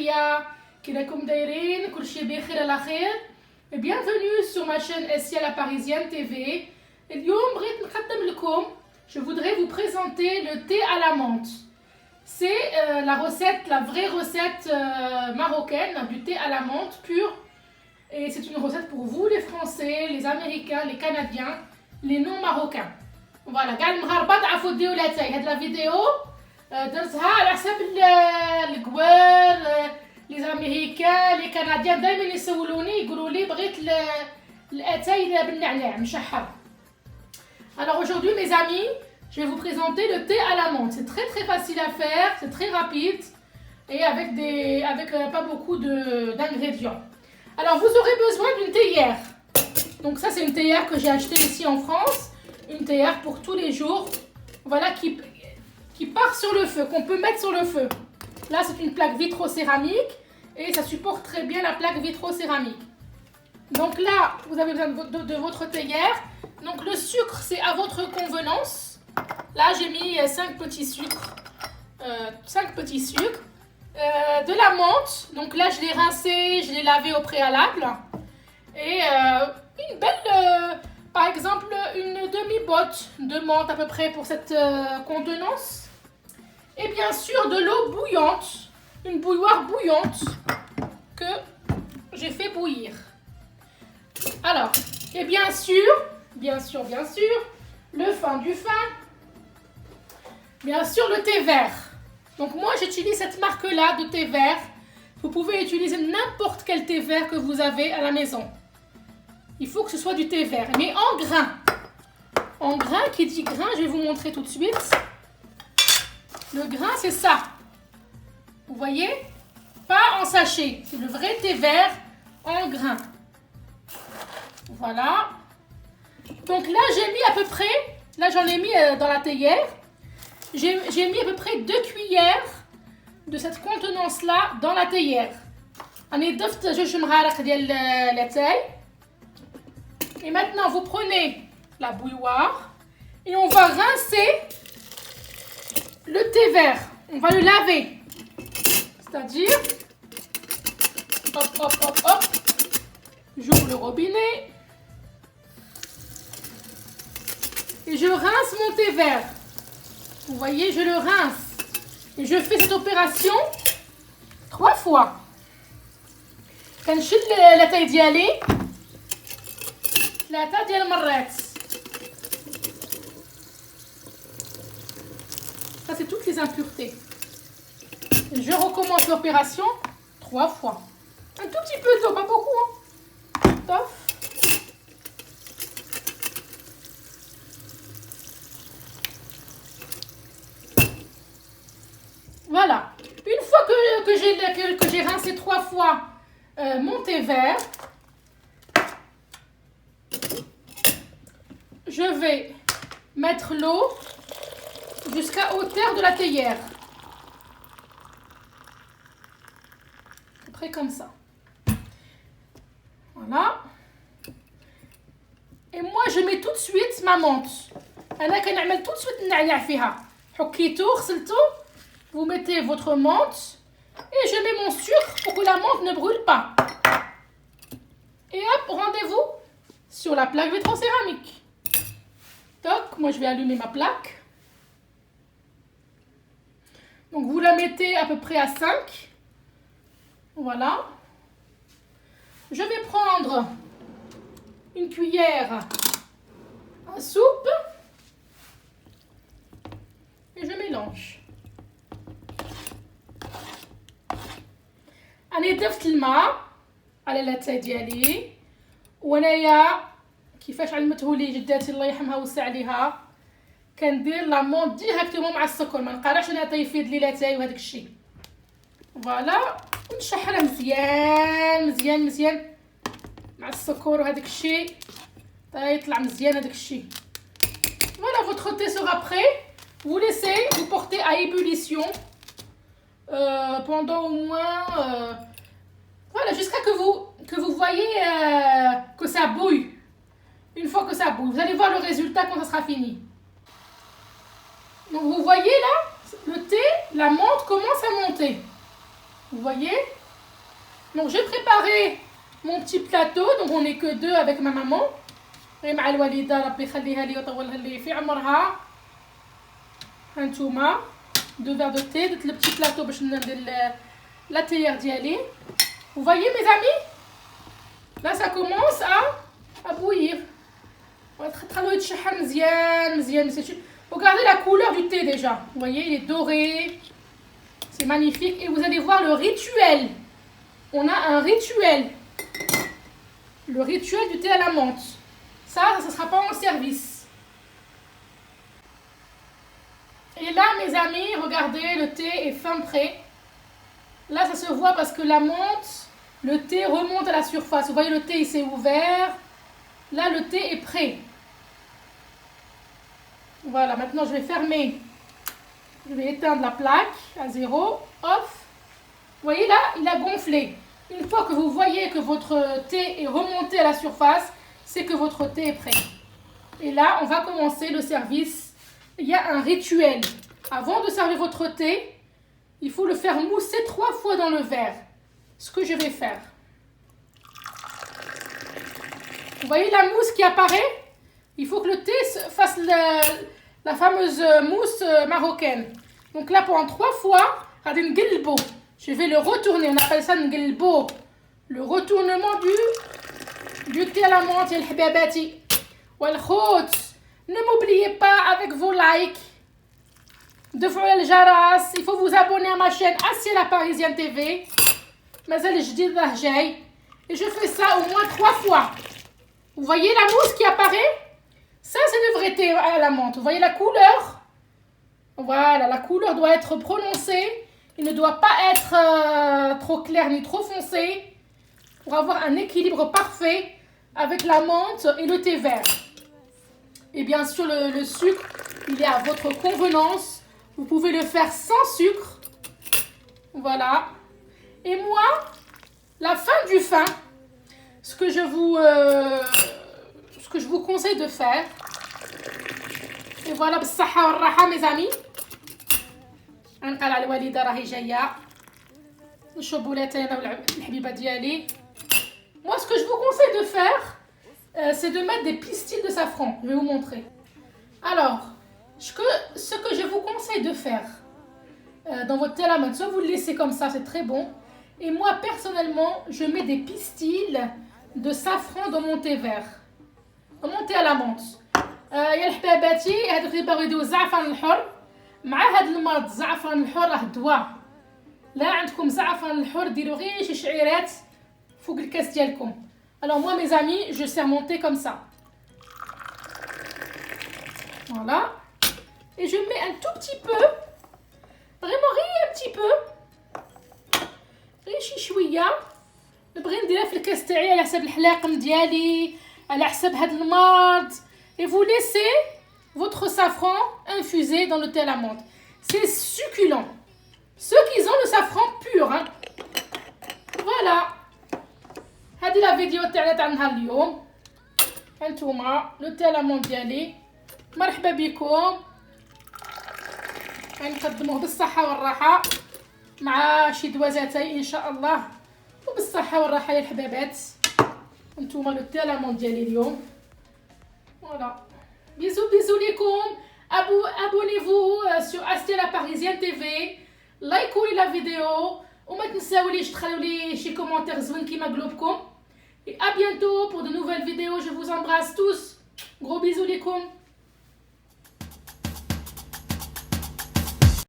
تحية كي راكم دايرين كلشي بخير على خير. Bienvenue sur ma chaîne SIA La Parisienne TV. اليوم بغيت نقدم لكم je voudrais vous présenter le thé à la menthe. C'est la recette, la vraie recette marocaine du thé à la menthe pur. Et c'est une recette pour vous les Français, les Américains, les Canadiens, les non-marocains. Voilà, قاع المغاربة تعرفوا ديروا لاتاي. هاد لا فيديو درتها على حساب الكوار les Américains, les Canadiens دايما يسولوني يقولوا لي بغيت الاتاي بالنعناع مشحر. Alors aujourd'hui mes amis, je vais vous présenter le thé à la menthe. C'est très très facile à faire, c'est très rapide et avec pas beaucoup d'ingrédients. Alors vous aurez besoin d'une théière. Donc ça c'est une théière que j'ai achetée ici en France, une théière pour tous les jours. Voilà qui part sur le feu, qu'on peut mettre sur le feu. Là c'est une plaque vitrocéramique et ça supporte très bien la plaque vitrocéramique. Donc là vous avez besoin de votre théière. Donc le sucre c'est à votre convenance. Là j'ai mis 5 petits sucres. De la menthe, donc là je l'ai rincé, je l'ai lavé au préalable. Et une belle, par exemple une demi-botte de menthe à peu près pour cette contenance. Et bien sûr de l'eau bouillante, une bouilloire bouillante que j'ai fait bouillir. Alors, et bien sûr, le fin du fin. Bien sûr le thé vert. Donc moi j'utilise cette marque-là de thé vert. Vous pouvez utiliser n'importe quel thé vert que vous avez à la maison. Il faut que ce soit du thé vert, mais en grain. En grain, qui dit grain, je vais vous montrer tout de suite. Le grain c'est ça. Vous voyez? Pas en sachet. C'est le vrai thé vert en grain. Voilà. Donc là j'ai mis à peu près, là j'en ai mis dans la théière. J'ai mis à peu près 2 cuillères de cette contenance là dans la théière. Et maintenant vous prenez la bouilloire et on va rincer le thé vert. On va le laver. C'est-à-dire, hop. J'ouvre le robinet et je rince mon thé vert. Vous voyez, je le rince. Et je fais cette opération 3 fois. كنشد لاتاي ديالي 3 ديال المرات. Ça c'est toutes les impuretés. Je recommence l'opération 3 fois. Un tout petit peu d'eau, pas beaucoup. Hein. Top. Voilà. Une fois que j'ai rincé 3 fois mon thé vert, je vais mettre l'eau jusqu'à hauteur de la théière. À peu près comme ça. Voilà. Et moi je mets tout de suite ma menthe. أنا كنعمل tout de suite النعناع فيها. حكيتو غسلتو. Vous mettez votre menthe et je mets mon sucre pour que la menthe ne brûle pas. Et hop, rendez-vous sur la plaque vitrocéramique. Toc, moi je vais allumer ma plaque. Donc vous la mettez à peu près à 5. Voilà. Je vais prendre une cuillère à soupe et je mélange. أنا ضفت الماء على لاتاي ديالي وانايا كيفاش علمتهولي جداتي الله يرحمها ويوسع عليها كندير لا مونط ديريكتومون مع السكر ما نقراش انا تيفيد لي لاتاي وهداك الشيء. فوالا ونشحرها مزيان مع السكر وهداك الشيء يطلع مزيان هداك الشيء. Voilà, votre thé sera prêt. Vous laissez, vous portez à ébullition pendant au moins voilà, jusqu'à que vous voyez que ça bouille. Une fois que ça bouille, vous allez voir le résultat quand ça sera fini. Donc vous voyez là, le thé, la menthe commence à monter. Vous voyez? Donc j'ai préparé mon petit plateau, donc on n'est que deux avec ma maman. مع الوالدة ربي يخليها لي ويطولها لي في عمرها. هانتوما 2 verres de thé, درت le petit plateau باش ندير la théière ديالي. Vous voyez mes amis? Là ça commence à bouillir. تخلوه يتشحن مزيان مزيان. Regardez la couleur du thé déjà. Vous voyez, il est doré. C'est magnifique. Et vous allez voir le rituel. On a un rituel. Le rituel du thé à la menthe. Ça ne sera pas en service. Et là, mes amis, regardez, le thé est fin prêt. Là, ça se voit parce que la menthe, le thé remonte à la surface. Vous voyez, le thé, il s'est ouvert. Là, le thé est prêt. Voilà, maintenant, je vais fermer. Je vais éteindre la plaque à 0. Off. Vous voyez, là, il a gonflé. Une fois que vous voyez que votre thé est remonté à la surface, c'est que votre thé est prêt. Et là, on va commencer le service. Il y a un rituel. Avant de servir votre thé, il faut le faire mousser 3 fois dans le verre. Ce que je vais faire. Vous voyez la mousse qui apparaît? Il faut que le thé fasse la fameuse mousse marocaine. Donc là, pendant 3 fois, je vais le retourner. On appelle ça ngelbo. Le retournement du thé à la menthe et le hababati. Ne m'oubliez pas avec vos likes de faire le jaras. Il faut vous abonner à ma chaîne Assia la Parisienne TV. Et je fais ça au moins 3 fois. Vous voyez la mousse qui apparaît? Ça, c'est le vrai thé à la menthe. Vous voyez la couleur? Voilà, la couleur doit être prononcée. Il ne doit pas être trop clair ni trop foncé pour avoir un équilibre parfait avec la menthe et le thé vert. Et bien sûr, le sucre, il est à votre convenance. Vous pouvez le faire sans sucre. Voilà. Et moi, la fin du fin, ce que je vous conseille de faire. Et voilà, بالصحة والراحة mes amis. نقال على الوالدة راهي جاية. نشربوا لاتاي انا والحبيبة ديالي. Moi, ce que je vous conseille de faire, c'est de mettre des pistils de safran. Je vais vous montrer. Alors, ce que je vous conseille de faire dans votre thé à la menthe, soit vous le laissez comme ça, c'est très bon. Et moi, personnellement, je mets des pistils de safran dans mon thé vert. Dans mon thé à la menthe. يا الحباباتي هادوك اللي باغيو يديروا الزعفران الحر مع هاد المرض الزعفران الحر راه دواء. لا عندكم زعفران الحر ديروا غير شي شعيرات فوق الكاس ديالكم. Alors moi mes amis, je sers mon thé comme ça. Voilà. Et je mets un tout petit peu. Vraiment rien un petit peu. غير شي شويه. نبغي نديرها في الكاس تاعي على حساب الحلاقم ديالي، على حساب هاد المرض. Et vous laissez votre safran infusé dans le thé à la menthe. C'est succulent. Ceux qui ont le safran pur. Hein. Voilà. هذه la vidéo تاعنا تاع نهار اليوم. هانتوما لو تي على مون ديالي. مرحبا بكم. غنقدموه بالصحة والراحة مع شي دوازاتي ان شاء الله. وبالصحة والراحة يا الحبابات. هانتوما لو تي على مون ديالي اليوم. Voilà. Bisous, bisous les coms. Abonnez-vous sur Astia la Parisienne TV. Likez la vidéo. وما تنساوليش تخلوا لي شي كومونتير زوين كيما قلوبكم. Et à bientôt pour de nouvelles vidéos. Je vous embrasse tous. Gros bisous les coms.